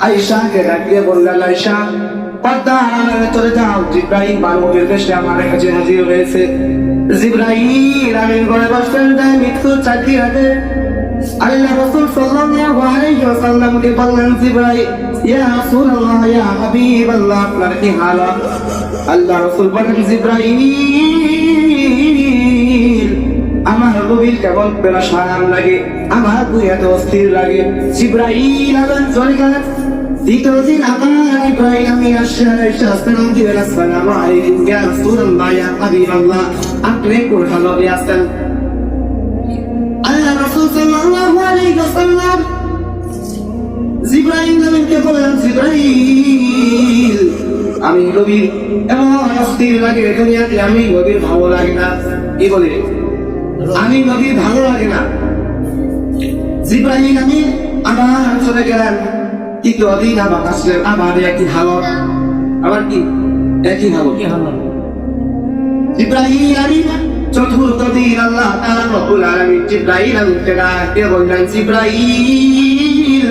আয়েশাকে ডাকিয়ে বললেন, আয়েশা পর্দা আড়ালে চলে যাও, জিবরাইল মানবের বেশে আমার কাছে হাজির হয়েছে। জিবরাইল আমিন করে বসলেন, তাই মৃত্যুর চাকরি হাতে আল্লাহ রাসূল সাল্লাল্লাহু আলাইহি ওয়াসাল্লামকে বললেন, জিবরাইল ইয়া রাসূলুল্লাহ ইয়া হাবিবাল্লাহ, আপনার কি হালত? আল্লাহ রাসূল বলেন, জিবরাইল আমার নবীর কেমন পেরেশান লাগে, আমার দুনিয়াতে অস্থির লাগে। জিবরাইল আবার চলে গেলেন। দ্বিতীয় দিন আবার ইব্রাহিম আমি আসসালাম দিলেন, আসসালামু আলাইকুম ইয়া রাসূলুল্লাহ ইয়া হাবিবাল্লাহ, আপনি কোথায় আছেন? আল্লাহ রাসূল সাল্লাল্লাহু আলাইহি ওয়াসাল্লাম জিবরাইল নবীকে বললেন, জিবরাইল আমি নবীর এমন অস্থির লাগে দুনিয়াতে, আমি নবীর ভালো লাগে না। কি বলে? আমি নবীর ভালো লাগে না। জিবরাইল আমি আবার চলে গেলেন। তৃতীয় দিন আবার আসলেন, আবার একই হালত, আবার কি একই হালত। জিবরাইল আমি চতুর্থ দিন আল্লাহ তাআলা রব্বুল আলামিন জিবরাইল আমিনকে ডাকে বললেন, জিবরাইল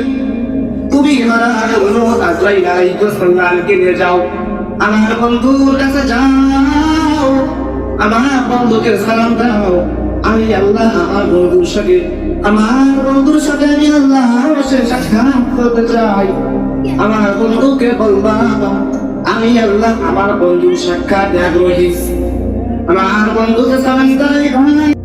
তুমি আমার অনুরোধ আজরাইল আলাইহিস সালামকে নিয়ে যাও, আমার বন্ধুর কাছে যাও, আমার বন্ধুকে সালাম দাও। আমি আল্লাহ আমার বন্ধুর সাথে আমি আল্লাহ সাক্ষাৎ করতে চাই। আমার বন্ধুকে বলবা আমি আল্লাহ আমার বন্ধুর সাক্ষাৎ আগ্রহী। আমার বন্ধুকে সালাম দাও।